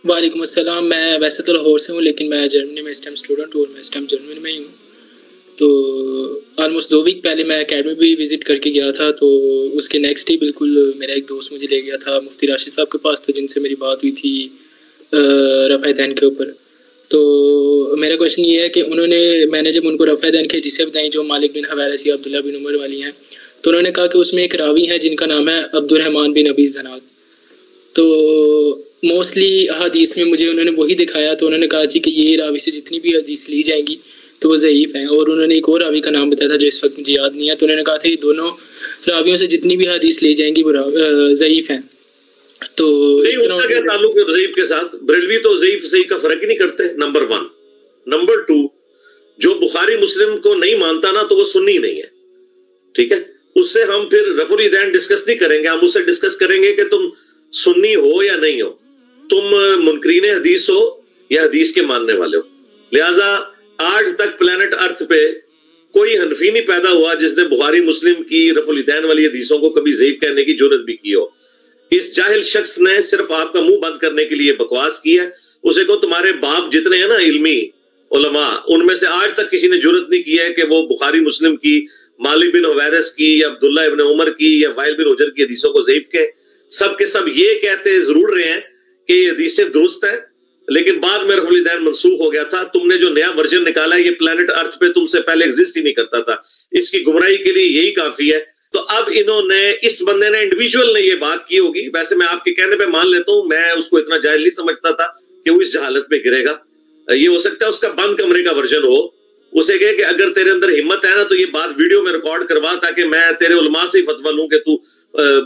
वालेकुम अस्सलाम। मैं वैसे तो लाहौर से हूँ, लेकिन मैं जर्मनी में इस टाइम स्टूडेंट हूँ और मैं इस टाइम जर्मनी में ही हूँ। तो ऑलमोस्ट 2 वीक पहले मैं अकेडमी भी विज़िट करके गया था। तो उसके नेक्स्ट ही बिल्कुल मेरा एक दोस्त मुझे ले गया था मुफ्ती राशिद साहब के पास, तो जिनसे मेरी बात हुई थी रफ़ा दैन के ऊपर। तो मेरा क्वेश्चन ये है कि मैंने जब उनको रफ़ा दैन की हदीसें बताई जो मालिक बिन हवारिस या अब्दुल्ला बिन उमर वाली हैं, तो उन्होंने कहा कि उसमें एक रावी है जिनका नाम है अब्दुर्रहमान बिन अबी ज़नाद। तो मोस्टली हदीस में मुझे उन्होंने वही दिखाया। तो उन्होंने कहा थी कि ये रावी से जितनी भी हदीस ली जाएंगी तो वो ज़ईफ़ हैं, और उन्होंने एक और रावी का नाम बताया था जो इस वक्त मुझे याद नहीं है। तो उन्होंने कहा था ये दोनों रावियों से जितनी भी हदीस ली जाएंगी वो ज़ईफ़ हैं। तो नहीं, उसका क्या ताल्लुक है ज़ईफ़ के साथ? बरेलवी तो ज़ईफ़ सही का फर्क ही नहीं करते, नंबर 1। नंबर 2, जो बुखारी मुस्लिम को नहीं मानता ना, तो वो सुन्नी नहीं है, ठीक है? उससे हम फिर रफ़ुल दैन डिस्कस नहीं करेंगे। हम उससे डिस्कस करेंगे कि तुम सुन्नी हो या नहीं हो, तुम मुनकरीन हदीस हो या हदीस के मानने वाले हो। लिहाजा आज तक प्लेनेट अर्थ पे कोई हनफी नहीं पैदा हुआ जिसने बुखारी मुस्लिम की रफ़ुल दैन वाली हदीसों को कभी ज़ईफ़ कहने की जुर्रत भी की हो। इस जाहिल शख्स ने सिर्फ आपका मुंह बंद करने के लिए बकवास की है। उसे को तुम्हारे बाप जितने हैं ना इल्मी उलमा, उनमें से आज तक किसी ने जुर्रत नहीं की है कि वो बुखारी मुस्लिम की, मालिक बिन हुवैरिस की या अब्दुल्ला इब्न उमर की या वाइल बिन हुजर की हदीसों को ज़ईफ़ कहे। सब के सब ये कहते जरूर रहे हैं कि ये हदीसें दुरुस्त है, लेकिन बाद में रफ़ुल दैन मनसूख हो गया था। तुमने जो नया वर्जन निकाला है ये प्लेनेट अर्थ पे तुमसे पहले एग्जिस्ट ही नहीं करता था। इसकी गुमराही के लिए यही काफी है। तो अब इन्होंने, इस बंदे ने, इंडिविजुअल ने ये बात की होगी। वैसे मैं आपके कहने पे मान लेता हूँ, मैं उसको इतना जाहिल नहीं समझता था कि वो इस जहालत में गिरेगा। ये हो सकता है उसका बंद कमरे का वर्जन हो। उसे कहे कि अगर तेरे अंदर हिम्मत है ना तो ये बात वीडियो में रिकॉर्ड करवा, ताकि मैं तेरे उलमा से ही फतवा लूं कि तू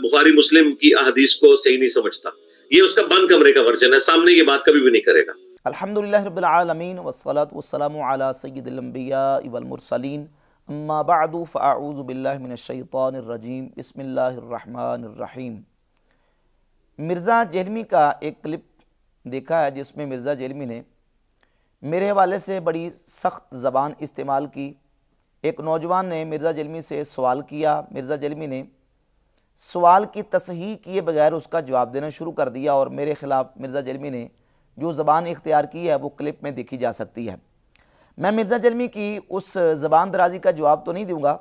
बुखारी मुस्लिम की अहदीस को सही नहीं समझता। ये उसका बंद कमरे का वर्जन है, सामने ये बात कभी भी नहीं करेगा। अल्हम्दुलिल्लाह रब्बिल आलमीन वस्सलातु वस्सलामु अला सय्यिदिल अंबिया वल मुरसलीन अम्मा बअदु फ़अऊज़ु बिल्लाहि मिनश शैतानिर रजीम बिस्मिल्लाहिर रहमानिर रहीम। मिर्ज़ा जेहलमी का एक क्लिप देखा है जिसमें मिर्ज़ा जेहलमी ने मेरे हवाले से बड़ी सख्त ज़बान इस्तेमाल की। एक नौजवान ने मिर्ज़ा जेहलमी से सवाल किया। मिर्ज़ा जेहलमी ने सवाल की तसहीह किए बगैर उसका जवाब देना शुरू कर दिया और मेरे ख़िलाफ़ मिर्ज़ा जेहलमी ने जो ज़बान इख्तियार की है वो क्लिप में देखी जा सकती है। मैं मिर्ज़ा जेहलमी की उस ज़बान दराजी का जवाब तो नहीं दूँगा।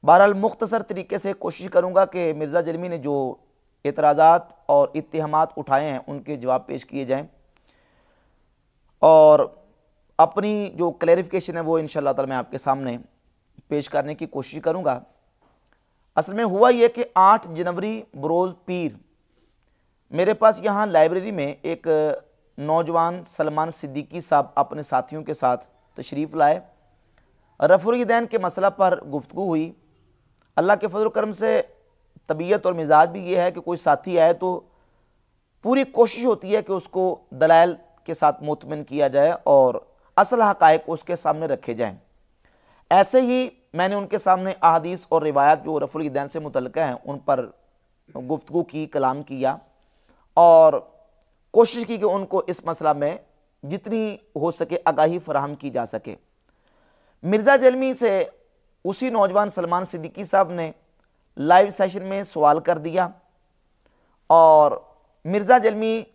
बहरहाल मुख्तसर तरीके से कोशिश करूँगा कि मिर्ज़ा जेहलमी ने जो एतराज़ात और इत्तेहामात उठाए हैं उनके जवाब पेश किए जाएँ और अपनी जो क्लैरिफिकेशन है वो इंशाअल्लाह ताला मैं आपके सामने पेश करने की कोशिश करूँगा। असल में हुआ ये कि 8 जनवरी बरोज़ पीर मेरे पास यहाँ लाइब्रेरी में एक नौजवान सलमान सिद्दीकी साहब अपने साथियों के साथ तशरीफ़ लाए। रफ़ुल दैन के मसला पर गुफ्तगू हुई। अल्लाह के फजल करम से तबीयत और मिजाज भी ये है कि कोई साथी आए तो पूरी कोशिश होती है कि उसको दलाइल के साथ मुतमिन किया जाए और असल हक़ाइक़ उसके सामने रखे जाएँ। ऐसे ही मैंने उनके सामने अहादीस और रिवायात जो रफ़ुल दैन से मुतल्लिक़ हैं उन पर गुफ्तगू की, कलाम किया और कोशिश की कि उनको इस मसला में जितनी हो सके आगाही फराहम की जा सके। मिर्ज़ा जेहलमी से उसी नौजवान सलमान सिद्दीकी साहब ने लाइव सेशन में सवाल कर दिया और मिर्ज़ा जेहलमी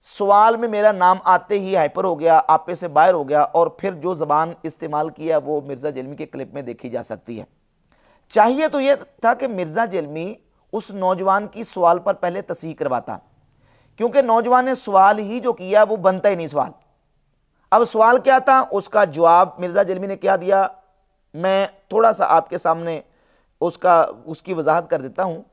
सवाल में मेरा नाम आते ही हाइपर हो गया, आपे से बाहर हो गया और फिर जो ज़बान इस्तेमाल किया वो मिर्ज़ा जेहलमी के क्लिप में देखी जा सकती है। चाहिए तो ये था कि मिर्ज़ा जेहलमी उस नौजवान की सवाल पर पहले तस्हीह करवाता, क्योंकि नौजवान ने सवाल ही जो किया वो बनता ही नहीं सवाल। अब सवाल क्या था, उसका जवाब मिर्ज़ा जेहलमी ने क्या दिया, मैं थोड़ा सा आपके सामने उसकी वजाहत कर देता हूँ।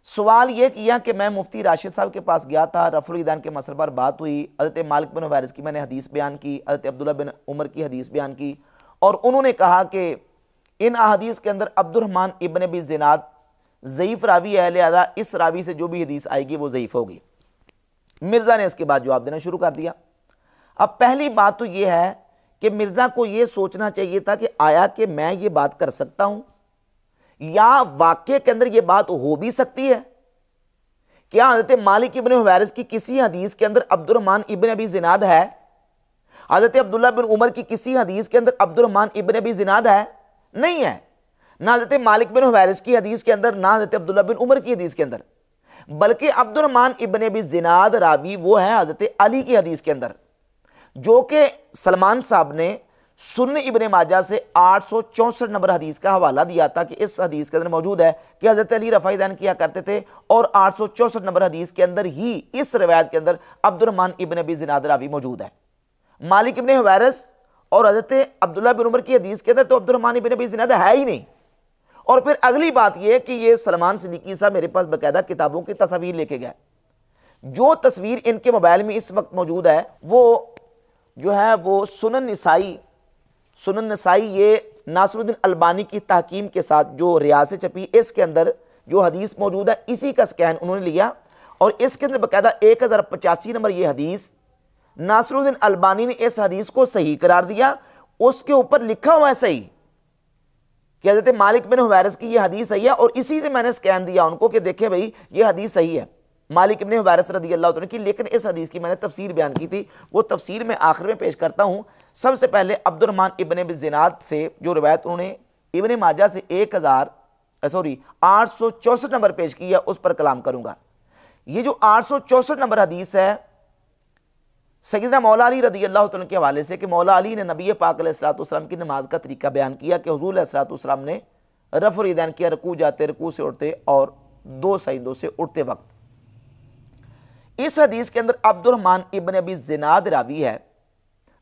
सवाल ये किया कि मैं मुफ्ती राशिद साहब के पास गया था, रफ़ुल दैन के मसले पर बात हुई, हज़रत मालिक बिन हुवैरिस की मैंने हदीस बयान की, हज़रत अब्दुल्ला बिन उमर की हदीस बयान की और उन्होंने कहा कि इन अहादीस के अंदर अब्दुर्रहमान इब्न अबी ज़िनाद ज़ईफ़ रावी है, लिहाजा इस रावी से जो भी हदीस आएगी वो ज़ईफ़ होगी। मिर्ज़ा ने इसके बाद जवाब देना शुरू कर दिया। अब पहली बात तो ये है कि मिर्ज़ा को ये सोचना चाहिए था कि आया कि मैं ये बात कर सकता हूँ या वाक़े के अंदर ये बात हो भी सकती है। क्या हज़रत मालिक इब्न हुवैरिस की किसी हदीस के अंदर अब्दुर्रहमान इब्न अबी ज़िनाद है? हज़रत अब्दुल्ला बिन उमर की किसी हदीस के अंदर अब्दुर्रहमान इब्न अबी ज़िनाद है? नहीं है। ना हज़रत मालिक बिन हुवैरिस की हदीस के अंदर, ना हज़रत अब्दुल्ला बिन उमर की हदीस के अंदर। बल्कि अब्दुर्रहमान इब्न अबी ज़िनाद रावी वो है हज़रत अली की हदीस के अंदर, जो कि सलमान साहब ने सुन्न इब्न माजा से 864 नंबर हदीस का हवाला दिया था कि इस हदीस के अंदर मौजूद है कि हज़रत अली रफ़ाई दैन किया करते थे, और 864 नंबर हदीस के अंदर ही इस रिवायत के अंदर अब्दुर्रहमान इब्न अबी ज़िनाद रावी मौजूद है। मालिक इब्न हुवैरिस और हज़रत अब्दुल्लाह बिन उमर की हदीस के अंदर तो अब्दुर्रहमान इब्न अबी ज़िनाद है ही नहीं। और फिर अगली बात यह कि ये सलमान सिद्दीकी साहब मेरे पास बाकायदा किताबों की तस्वीर लेके गए। जो तस्वीर इनके मोबाइल में इस वक्त मौजूद है वो जो है वो सुनन नसाई ये नासरुद्दीन अलबानी की तहकीम के साथ जो रियाज से छपी, इसके अंदर जो हदीस मौजूद है इसी का स्कैन उन्होंने लिया, और इसके अंदर बाकायदा 1085 नंबर ये हदीस नासरुद्दीन अलबानी ने इस हदीस को सही करार दिया। उसके ऊपर लिखा हुआ है सही कि हज़रत मालिक बिन हुवैरिस की ये हदीस सही है, और इसी से मैंने स्कैन दिया उनको कि देखे भाई ये हदीस सही है मालिक इब्न हुवैरिस रज़ी अल्लाह तआला की। लेकिन इस हदीस की मैंने तफसीर बयान की थी, वो तफसीर में आखिर में पेश करता हूँ। सबसे पहले अब्दुर्रहमान इब्न अबी ज़िनाद से जो रिवायत उन्होंने इब्न माजा से 864 नंबर पेश की है उस पर कलाम करूँगा। ये जो 864 नंबर हदीस है सैयदना मौला अली रज़ी अल्लाह तआला के हवाले से कि मौला अली ने नबी पाक अलैहिस्सलातु वस्सलाम की नमाज का तरीका बयान किया कि हुज़ूर अलैहिस्सलातु वस्सलाम ने रफ़ यदैन किया रुकू जाते, रुकू से उठते और 2 सजदों से उठते वक्त। इस हदीस के अंदर अब्दुर्रहमान इब्न अबी ज़िनाद रावी है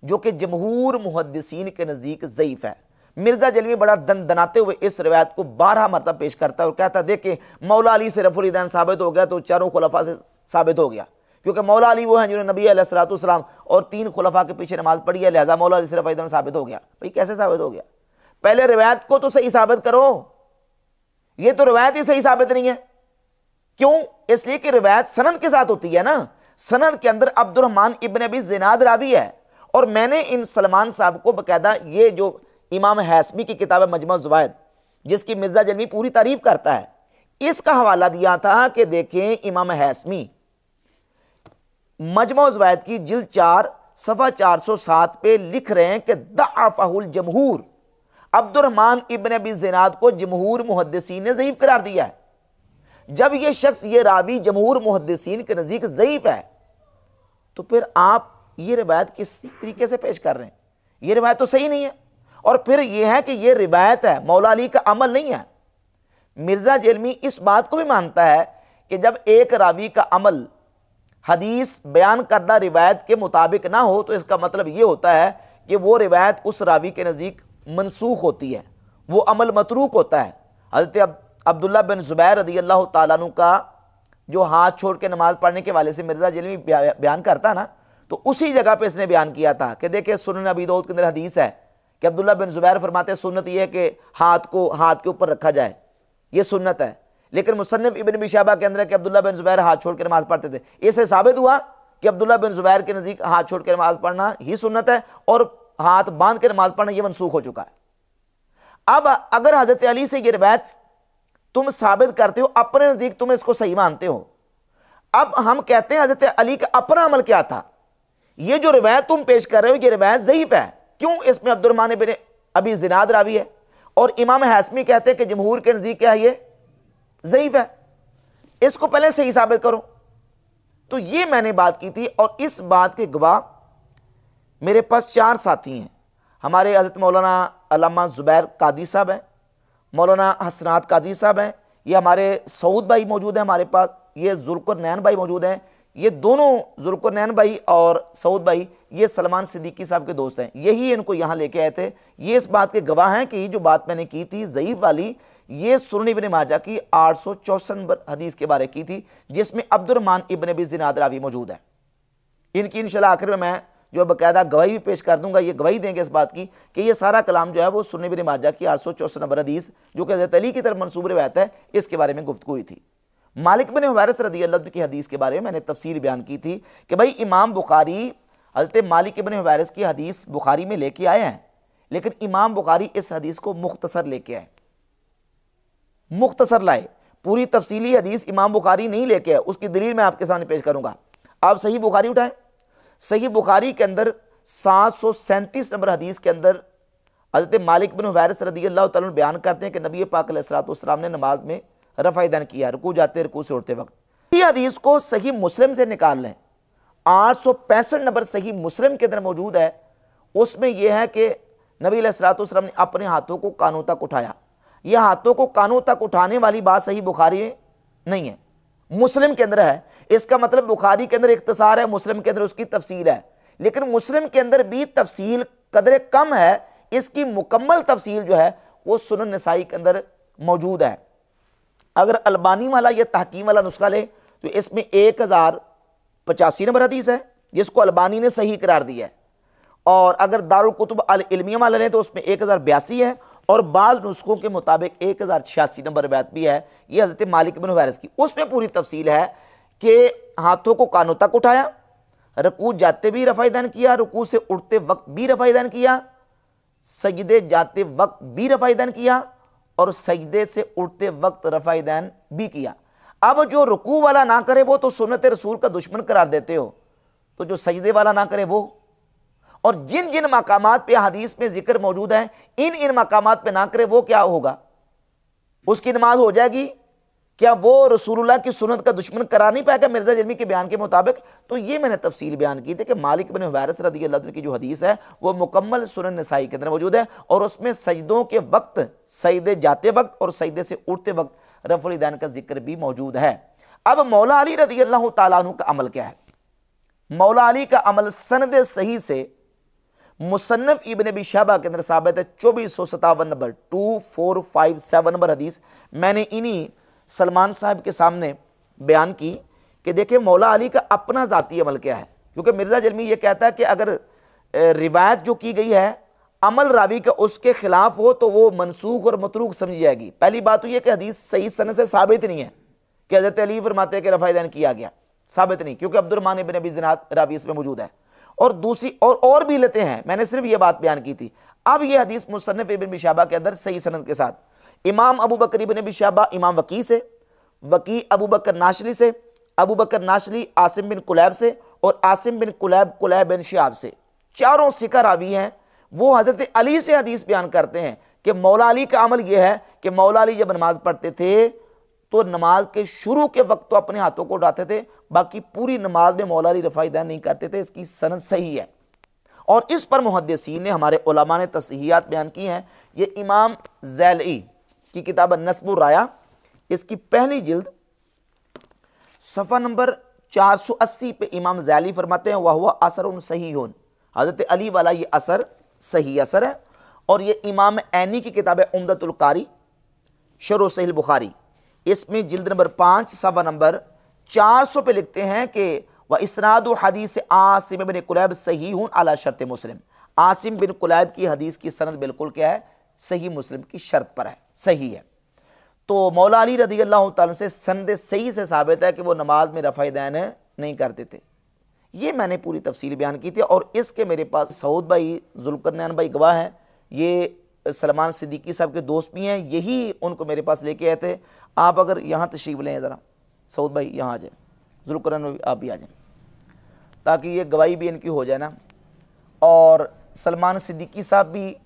जो कि जमहूर मुहद्दिसीन के नज़दीक ज़ईफ़ है। मिर्ज़ा जलवी बड़ा दनाते हुए इस रवायत को 12 मरतबा पेश करता है और कहता है देखे मौला अली से रफ़ुल यदैन साबित हो गया तो चारों खुलफा से साबित हो गया, क्योंकि मौला अली वो हैं जिन्होंने नबी अलैहिस्सलातु वस्सलाम और 3 खुलफा के पीछे नमाज पढ़ी है, लिहाजा मौला अली से रफ़ुल यदैन साबित हो गया। भाई कैसे साबित हो गया? पहले रिवायत को तो सही साबित करो, ये तो रिवायत ही सही साबित नहीं है। क्यों? इसलिए कि रिवायत सनद के साथ होती है ना। सनद के अंदर अब्दुर्रहमान इब्न अबी ज़िनाद रावी है, और मैंने इन सलमान साहब को बाकायदा ये जो इमाम हैसमी की किताब है मजमा ज़वाइद, जिसकी मिर्ज़ा जलवी पूरी तारीफ करता है, इसका हवाला दिया था कि देखें इमाम हैसमी मजमा ज़वाइद की जिल्द 4 सफ़ा 407 पे लिख रहे हैं कि दअफ़हुल जमहूर, अब्दुर्रहमान इब्न अबी ज़िनाद को जमहूर मुहद्दिसीन ने ज़ईफ़ करार दिया है। जब ये शख्स ये रावी जमहूर मुहद्दिसीन के नज़दीक ज़ईफ़ है तो फिर आप ये रिवायत किस तरीके से पेश कर रहे हैं? ये रिवायत तो सही नहीं है। और फिर यह है कि ये रिवायत है, मौला अली का अमल नहीं है। मिर्ज़ा जलमी इस बात को भी मानता है कि जब एक रावी का अमल हदीस बयान करदा रिवायत के मुताबिक ना हो तो इसका मतलब ये होता है कि वो रिवायत उस रावी के नज़दीक मनसूख होती है, वो अमल मतरूक होता है। हज़रत अब्दुल्लाह बिन ज़ुबैर रज़ी अल्लाह तआला अन्हु का जो हाथ छोड़ के नमाज पढ़ने के वाले से मिर्ज़ा जलमी बयान करता ना, तो उसी जगह पे इसने बयान किया था कि देखिए सुनन अबी दाऊद के अंदर हदीस है कि अब्दुल्लाह बिन ज़ुबैर फरमाते हैं सुन्नत यह है कि हाथ को हाथ के ऊपर रखा जाए, ये सुन्नत है। लेकिन मुसन्निफ इब्न अबी शैबा के अंदर कि अब्दुल्लाह बिन ज़ुबैर हाथ छोड़ के नमाज पढ़ते थे, इससे साबित हुआ कि अब्दुल्लाह बिन ज़ुबैर के नज़दीक हाथ छोड़ के नमाज पढ़ना ही सुन्नत है और हाथ बांध के नमाज पढ़ना यह मनसूख हो चुका है। अब अगर हज़रत अली से ये रिवायत तुम साबित करते हो, अपने नज़दीक तुम इसको सही मानते हो, अब हम कहते हैं हज़रत अली का अपना अमल क्या था? ये जो रिवायत तुम पेश कर रहे हो ये रिवायत ज़ईफ़ है। क्यों? इसमें अब्दुर्रहमान इब्न अबी ज़िनाद रावी है और इमाम हैसमी कहते हैं कि जमहूर के नज़दीक क्या है, ये ज़ईफ़ है। इसको पहले सही साबित करो। तो ये मैंने बात की थी और इस बात के गवाह मेरे पास 4 साथी हैं। हमारे हज़रत मौलाना अल्लामा ज़ुबैर कादरी साहब हैं, मौलाना हसनात कादरी साहब हैं, ये हमारे सऊद भाई मौजूद हैं हमारे पास, ये ज़ुल्क़रनैन भाई मौजूद हैं। ये दोनों ज़ुल्क़रनैन भाई और सऊद भाई ये सलमान सिद्दीकी साहब के दोस्त हैं, यही इनको यहाँ लेके आए थे। ये इस बात के गवाह हैं कि ये जो बात मैंने की थी ज़ईफ़ वाली, ये सुनन इब्न माजा की 864 नंबर हदीस के बारे की थी जिसमें अब्दुर्रहमान इब्न अबी ज़िनाद रावी मौजूद है। इनकी इंशाल्लाह आखिर में मैं जो बाकायदा गवाही भी पेश कर दूंगा, ये गवाही देंगे इस बात की कि ये सारा कलाम जो है वो सुनन इब्न माजा की 864 नंबर हदीस जो कि हज़रत अली की तरफ मंसूब रिवायत है, इसके बारे में गुफ्तगू हुई थी। मालिक बिन हुवैरिस रज़ी अल्लाह अन्हु की हदीस के बारे में मैंने तफसीर बयान की थी कि भाई इमाम बुखारी हज़रत मालिक बिन हुवैरिस की हदीस बुखारी में लेके आए हैं, लेकिन इमाम बुखारी इस हदीस को मुख्तसर लेके आए, मुख्तसर लाए। पूरी तफसीली हदीस इमाम बुखारी नहीं लेके आए, उसकी दलील मैं आपके सामने पेश करूंगा। आप सही बुखारी उठाएं, सही बुखारी के अंदर 737 नंबर हदीस के अंदर हज़रत मालिक बिन हुवैरिस रज़ी अल्लाह तआला अन्हु बयान करते हैं कि नबी पाक अलैहिस्सलातु वस्सलाम ने नमाज में रफ़ा यदैन किया, रुकू जाते रुकू से उठते वक्त। इसी हदीस को सही मुस्लिम से निकाल लें, 865 नंबर सही मुस्लिम के अंदर मौजूद है। उसमें यह है कि नबी अलैहिस्सलातु वस्सलाम ने अपने हाथों को कानों तक उठाया। यह हाथों को कानों तक उठाने वाली बात सही बुखारी में नहीं है, मुस्लिम के अंदर है। इसका मतलब बुखारी के अंदर इख्तिसार है, मुस्लिम के अंदर उसकी तफसील है, लेकिन मुस्लिम के अंदर भी तफसील कदरे कम है। इसकी मुकम्मल तफसील जो है वो सुनन नसाई के अंदर मौजूद है। अगर अलबानी वाला या तहकीम वाला नुस्खा ले तो इसमें 1085 नंबर हदीस है जिसको अलबानी ने सही करार दिया है, और अगर दारुल कुतुब अल इल्मिया वाला लें तो उसमें 1082 है, और बाज़ नुस्खों के मुताबिक 1086 नंबर रिवायत भी है, ये हज़रत मालिक बिन हुवैरिस की। उसमें पूरी तफसील है कि हाथों को कानों तक उठाया, रुकू जाते भी रफ़ा दैन किया, रुकू से उठते वक्त भी रफ़ा दैन किया, सजदे जाते वक्त भी रफ़ा दैन किया, और सजदे से उठते वक्त रफ़ा दैन भी किया। अब जो रुकू वाला ना करे वो तो सुन्नत रसूल का दुश्मन करार देते हो, तो जो सजदे वाला ना करे वो, और जिन जिन मकामात पे हदीस में जिक्र मौजूद है इन मकामात पे ना करे वो क्या होगा, उसकी नमाज हो जाएगी क्या? वो रसूलुल्लाह की सुन्नत का दुश्मन करार नहीं पाएगा मिर्जा जल्मी के बयान के मुताबिक। तो ये मैंने तफसील बयान की थी कि मालिक बिन हुवैरिस रज़ियल्लाहु अन्हु की जो हदीस है वो मुकम्मल सुनन नसाई के अंदर मौजूद है, और उसमें सजदों के वक्त, सजदे जाते वक्त और सजदे से उठते वक्त रफ़ुल यदैन का जिक्र भी मौजूद है। अब मौला अली रज़ियल्लाहु ताला अन्हु का अमल क्या है? मौला अली का अमल सनद सही से मुसन्नफ इब्न अबी शैबा के अंदर साबित है, 2457 नंबर 2457 नंबर हदीस मैंने इन्हीं सलमान साहब के सामने बयान की कि देखिए मौला अली का अपना ज़ाती अमल क्या है। क्योंकि मिर्ज़ा जल्मी ये कहता है कि अगर रिवायत जो की गई है अमल रावी का उसके खिलाफ हो तो वो मनसूख और मतरूक समझी जाएगी। पहली बात तो ये कि हदीस सही सनद से साबित नहीं है कि हज़रत अली फरमाते हैं कि रफ़ा दैन किया गया, साबित नहीं, क्योंकि अब्दुर्रहमान इब्न अबी ज़िनाद रावी इसमें मौजूद है। और दूसरी और भी लेते हैं, मैंने सिर्फ ये बात बयान की थी। अब ये हदीस मुसन्नफ इब्न अबी शैबा के अंदर सही सनद के साथ इमाम अबू बकर इब्न अबी शैबा इमाम वकी से, वकी अबू बकर नाशली से, अबू बकर नाशली आसिम बिन कुलैब से, और आसिम बिन कुलैब कुलैब बिन शिहाब से, चारों सिका रावी हैं। वो हज़रत अली से हदीस बयान करते हैं कि मौला अली का अमल यह है कि मौला अली जब नमाज पढ़ते थे तो नमाज के शुरू के वक्त तो अपने हाथों को उठाते थे, बाकी पूरी नमाज में मौला अली रफ़ा दैन नहीं करते थे। इसकी सनद सही है, और इस पर मुहद्दिसीन ने, हमारे उलमा ने तस्हीहात बयान की हैं। ये इमाम ज़ैलई की किताब नस्बुर राया, इसकी पहली जिल्द सफ़ा नंबर 480 पे इमाम ज़ैली फरमाते हैं वह हुआ असर सही होन, हज़रत अली वाला ये असर सही असर है। और ये इमाम ऐनी की किताब है उम्दतुल कारी शरह सहीह बुखारी, इसमें जिल्द नंबर 5 सफ़ा नंबर 400 पे लिखते हैं कि वह इसनादु हदीस आसिम बिन कुलैब सही हूँ अला शर्त मुस्लिम। आसिम बिन कुलैब की हदीस की सनद बिल्कुल क्या है? सही मुस्लिम की शर्त पर है, सही है। तो मौला अली रज़ियल्लाहु ताला से सनद सही से साबित है कि वो नमाज में रफ़ा दैन नहीं करते थे। ये मैंने पूरी तफसील बयान की थी, और इसके मेरे पास सऊद भाई, ज़ुल्करनैन भाई गवाह हैं, ये सलमान सिद्दीकी साहब के दोस्त भी हैं, यही उनको मेरे पास लेके आए थे। आप अगर यहाँ तशरीफ़ लें ज़रा, सऊद भाई यहाँ आ जाए, ज़ुल्करनैन आप भी आ जाएँ, ताकि ये गवाही भी इनकी हो जाए ना। और सलमान सिद्दीकी साहब भी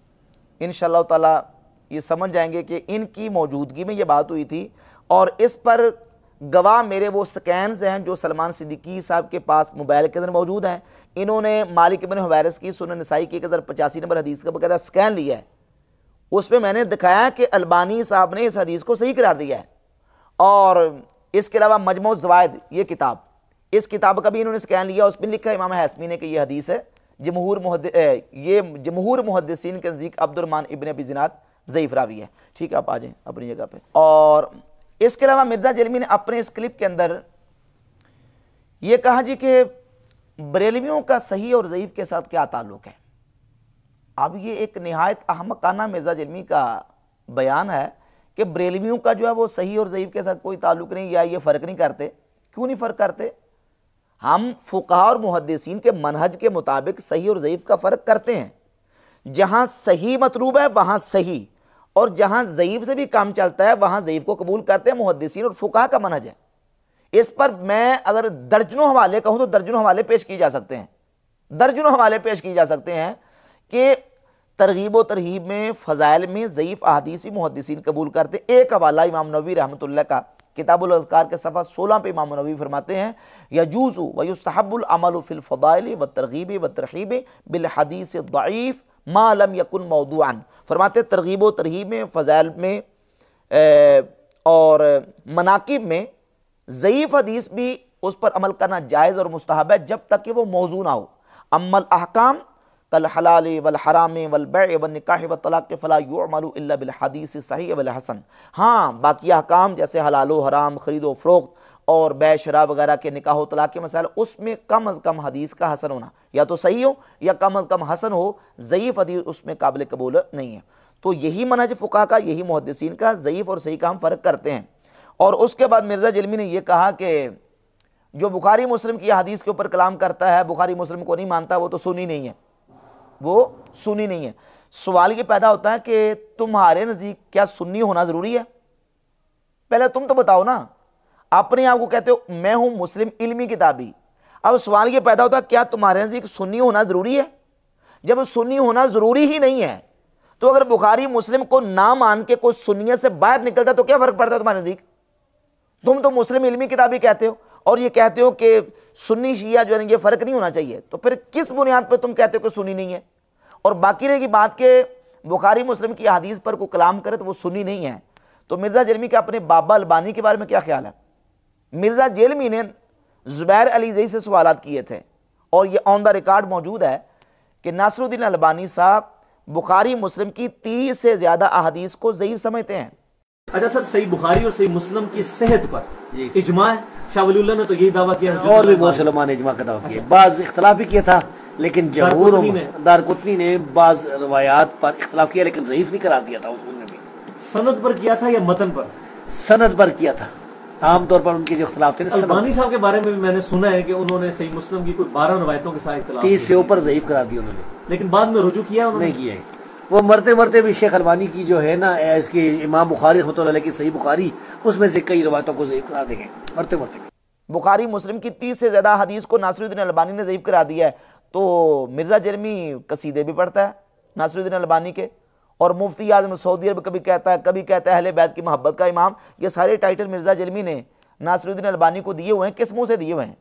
इंशाअल्लाह ताला ये समझ जाएंगे कि इनकी मौजूदगी में ये बात हुई थी, और इस पर गवाह मेरे वो स्कैन्स हैं जो सलमान सिद्दीकी साहब के पास मोबाइल के अंदर मौजूद हैं। इन्होंने मालिक बिन हुवैरिस की सुनन नसाई की 1085 नंबर हदीस का बकायदा स्कैन लिया है, उसमें मैंने दिखाया कि अलबानी साहब ने इस हदीस को सही करार दिया है। और इसके अलावा मजमू ज़वाइद ये किताब, इस किताब का भी इन्होंने स्कैन लिया, उस पर लिखा है इमाम हैसमी ने कि ये हदीस है जमहूर मुहद्दिसीन के नज़दीक अब्दुर्रहमान इब्न अबी ज़िनाद ज़ईफ़ रावी है। ठीक है, आप आ जाएं अपनी जगह पे। और इसके अलावा मिर्ज़ा जल्मी ने अपने इस क्लिप के अंदर ये कहा जी कि बरेलवियों का सही और ज़ईफ़ के साथ क्या ताल्लुक़ है। अब ये एक निहायत अहमकाना मिर्ज़ा जल्मी का बयान है कि बरेलवियों का जो है वो सही और ज़ईफ़ के साथ कोई ताल्लुक़ नहीं, या ये फ़र्क नहीं करते। क्यों नहीं फ़र्क करते? हम फ़ुक़हा और मुहद्दिसीन के मनहज के मुताबिक सही और ज़ईफ़ का फ़र्क करते हैं। जहाँ सही मतलूब है वहाँ सही, और जहाँ ज़ईफ़ से भी काम चलता है वहाँ ज़ईफ़ को कबूल करते हैं। मुहद्दिसीन और फ़ुक़हा का मनहज है। इस पर मैं अगर दर्जनों हवाले कहूँ तो दर्जनों हवाले पेश किए जा सकते हैं, दर्जनों हवाले पेश किए जा सकते हैं कि तरगीब व तरहीब में, फ़ज़ाइल में ज़ईफ़ अहादीस भी मुहद्दिसीन कबूल करते। एक हवाला इमाम नववी रहमतुल्लाह का किताबुल अज़कार के सफ़ा 16 पे इमाम नबवी फरमाते हैं यजूज़ु व युस्तहब्बुल अमलु फिल फ़दाइल व तरग़ीब व तरहीब बिल हदीस ज़ईफ़ मा लम यकुन मौदूअन। फरमाते तरग़ीब व तरहीब में, फ़ज़ाइल में और मनाकिब में ज़ईफ़ हदीस भी उस पर अमल करना जायज़ और मुस्तहब है जब तक कि वो मौजू ना हो। अम्मल अहकाम कल हलाल वल हराम वल बै व निकाह व तलाक़ फ़ला युअमलु इल्ला बिल हदीस सही वल हसन। हाँ, बाकी अहकाम जैसे हलाल हराम, ख़रीदो फ़रोख्त और बै शराब वगैरह के निकाह व तलाक़ के मसाइल, उसमें कम अज़ कम हदीस का हसन होना, या तो सही हो या कम अज़ कम हसन हो, ज़ईफ़ हदीस उसमें काबिल कबूल नहीं है। तो यही मनहज फ़ुक़हा का, यही मुहद्दिसीन का, ज़ईफ़ और सही का हम फ़र्क करते हैं। और उसके बाद मिर्ज़ा जलमी ने यह कहा कि जो बुखारी मुस्लिम की हदीस के ऊपर कलाम करता है, बुखारी मुस्लिम को नहीं मानता, वो तो सुन्नी नहीं है, वो सुन्नी नहीं है। सवाल ये पैदा होता है कि तुम्हारे नज़दीक क्या सुन्नी होना ज़रूरी है? पहले तुम तो बताओ ना। अपने आप को कहते हो मैं हूं मुस्लिम इल्मी किताबी। अब सवाल ये पैदा होता है क्या तुम्हारे नज़दीक सुन्नी होना ज़रूरी है? जब सुन्नी होना ज़रूरी ही नहीं है तो अगर बुखारी मुस्लिम को ना मान के कोई सुन्नियत से बाहर निकलता तो क्या फ़र्क पड़ता है तुम्हारे नज़दीक? तुम तो मुस्लिम इल्मी किताबी कहते हो और ये कहते हो कि सुन्नी शिया जो है ये फ़र्क नहीं होना चाहिए, तो फिर किस बुनियाद पर तुम कहते हो कि सुन्नी नहीं है? और बाकी रहेगी बात के बुखारी मुस्लिम की हदीस पर कोई कलाम करे तो वो सुन्नी नहीं है। तो मिर्ज़ा जलमी का अपने बाबा अलबानी के बारे में क्या ख्याल है? मिर्ज़ा जलमी ने ज़ुबैर अली ज़ई से सवालात किए थे और ये ऑन द रिकॉर्ड मौजूद है कि नासरुद्दीन अलबानी साहब बुखारी मुस्लिम की 30 से ज़्यादा अहादीस को ज़ईफ़ समझते हैं। अच्छा सर, सही बुखारी और सही मुस्लिम की सेहत पर इजमा है? शाह वलीउल्लाह ने तो यही दावा किया और भी बहुत से उलमा ने इजमा का दावा किया। बाज़ इख्तलाफ भी किया था, लेकिन जमहूर दारकुतनी ने बाज़ रवायात पर इख्तलाफ किया लेकिन ज़ईफ़ नहीं करार दिया था। उन्होंने भी सनद पर किया था या मतन पर? सनद पर किया था। आमतौर पर उनके जो इख्तलाफ थे, अलबानी साहब के बारे में भी मैंने सुना है कि उन्होंने सही मुस्लिम की कोई 12 रवायतों के साथ इख्तलाफ 30 से ऊपर ज़ईफ़ करार दिया उन्होंने, लेकिन बाद में रुजू किया उन्होंने? नहीं किया। वो मरते मरते भी शेख अलबानी की जो है ना, इसकी इमाम बुखारी रहमतुल्लाह अलैह की सही बुखारी, उसमें से कई रवायतों को ज़ईफ़ करार देंगे मरते मरते। बुखारी मुस्लिम की 30 से ज़्यादा हदीस को नासरुद्दीन अलबानी ने ज़ईफ़ करा दिया है। तो मिर्ज़ा जलमी कसीदे भी पढ़ता है नासरुद्दीन अलबानी के, और मुफ्ती आज़म सऊदी अरब कभी कहता है अहले बैत की मोहब्बत का इमाम। ये सारे टाइटल मिर्ज़ा जलमी ने नासरुद्दीन अलबानी को दिए हुए हैं। किस मुँह से दिए हुए हैं?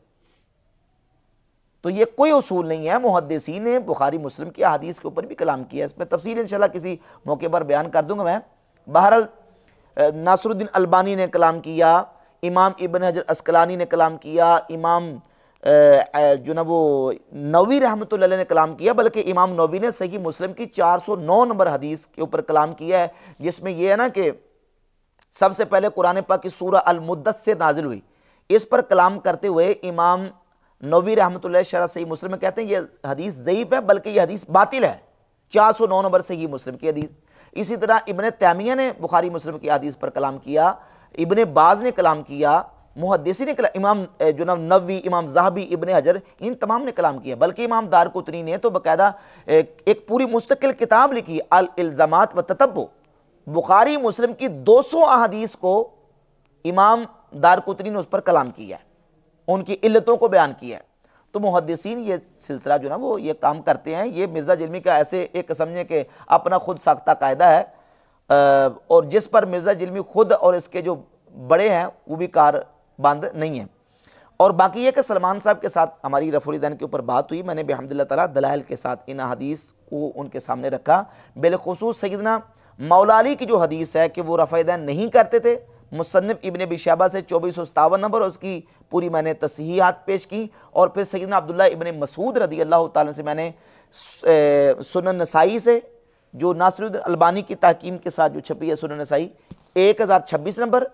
तो ये कोई उसूल नहीं है। मुहद्दिसीन ने बुखारी मुस्लिम की हदीस के ऊपर भी कलाम किया है, इस पर तफसील इंशाल्लाह किसी मौके पर बयान कर दूंगा मैं। बहरहाल नासरुद्दीन अलबानी ने कलाम किया, इमाम इब्न हजर अस्कलानी ने कलाम किया, इमाम जो ना वो नवी रहमतुल्लाह अलैह ने कलाम किया, बल्कि इमाम नवी ने सही मुस्लिम की 409 नंबर हदीस के ऊपर कलाम किया है, जिसमें यह है ना कि सबसे पहले कुरान पाक की सूरह अल-मुद्दस्सिर नाजिल हुई। इस पर कलाम करते हुए इमाम नवी रहमतुल्लाह शरह सही मुस्लिम में कहते हैं ये हदीस ज़ईफ़ है, बल्कि यह हदीस बातिल है। 409 नंबर सही मुस्लिम की हदीस। इसी तरह इब्न तैमिया ने बुखारी मुस्लिम की हदीस पर कलाम किया, इब्न बाज़ ने कलाम किया, मुहद्दिसीन ने इमाम जो ना नवी, इमाम ज़हाबी, इब्न हजर, इन तमाम ने कलाम किया। बल्कि इमाम दारकुतनी ने तो बाकायदा एक पूरी मुस्तकिल किताब लिखी, अल इल्ज़ामात व ततब्बु। बुखारी मुस्लिम की 200 अहादीस को इमाम दारकुतनी ने उस पर कलाम किया है, उनकी इल्लतों को बयान किया है। तो मुहद्दिसीन ये सिलसिला जो ना वो ये काम करते हैं। ये मिर्ज़ा जलमी का ऐसे एक समझे कि अपना खुद साख्ता कायदा है, और जिस पर मिर्ज़ा जलमी खुद और इसके जो बड़े हैं वो भी कारबंद नहीं है। और बाकी ये कि सलमान साहब के साथ हमारी रफ़ुल दैन के ऊपर बात हुई, मैंने बिहम्दिल्लाह ताला दलाइल के साथ इन हदीस को उनके सामने रखा। बिलखुसूस सैयदना मौला अली की जो हदीस है कि वो रफ़ा दैन नहीं करते थे, मुसन्निफ इब्न अबी शैबा से 2457 नंबर, उसकी पूरी मैंने तस्हीहात पेश की। और फिर सैयदना अब्दुल्लाह इब्न मसूद रदी अल्लाह ताला से मैंने सुनन नसाई से, जो नासरुद्दीन अलबानी की तहकीम के साथ जो छपी है सुनन नसाई, 1026 नंबर,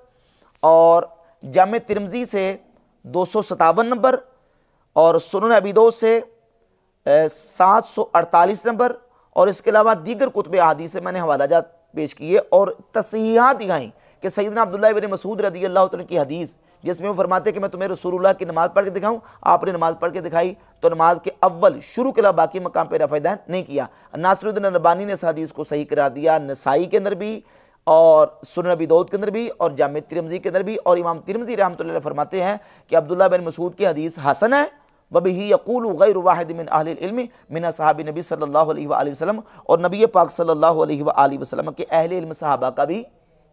और जामे तिरमिज़ी से 257 नंबर, और सुनन अबी दाऊद से 748 नंबर, और इसके अलावा दीगर कुतुब अहादीस से मैंने हवालाजात पेश किए और तस्हीहात दिखाई कि सैयदना अब्दुल्लाह इब्न मसूद रदी अल्लाह तआला की हदीस, जिसमें वो फरमाते कि मैं तुम्हें रसूलुल्लाह की नमाज़ पढ़ के दिखाऊं, आपने नमाज़ पढ़ के दिखाई तो नमाज के अव्वल शुरू के अलावा बाकी मकाम पर रफ़ा दैन नहीं किया। नासरुद्दीन अलबानी ने इस हदीस को सही करार दिया, नसाई के अंदर भी और सुनन अबी दाऊद के अंदर भी और जामे तिरमिज़ी के अंदर भी। और इमाम तिरमिज़ी रहमतुल्लाह अलैह फरमाते हैं कि अब्दुल्लाह बिन मसूद की हदीस हसन है, वबिही यक़ूलु गैरु वाहिद मिन अहलिल इल्म मिन असहाबी नबी सल्लल्लाहु अलैहि वसल्लम, और नबी पाक सल्लल्लाहु अलैहि वसल्लम के अहले इल्म सहाबा का भी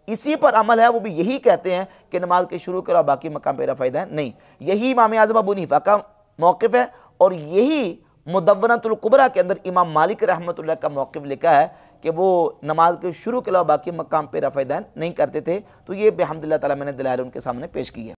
इसी पर अमल है, वो भी यही कहते हैं कि नमाज के शुरू के अलावा बाकी मकाम पे रफ़ा यदैन नहीं। यही इमाम आज़म अबू हनीफा का मौक़िफ़ है और यही मुदव्वनतुल कुबरा के अंदर इमाम मालिक रहमतुल्लाह का मौक़िफ़ लिखा है कि वो नमाज के शुरू के अलावा बाकी मकाम पे रफ़ा यदैन नहीं करते थे। तो ये बिहम्दिल्लाह ताला मैंने दलाइल उनके सामने पेश की है।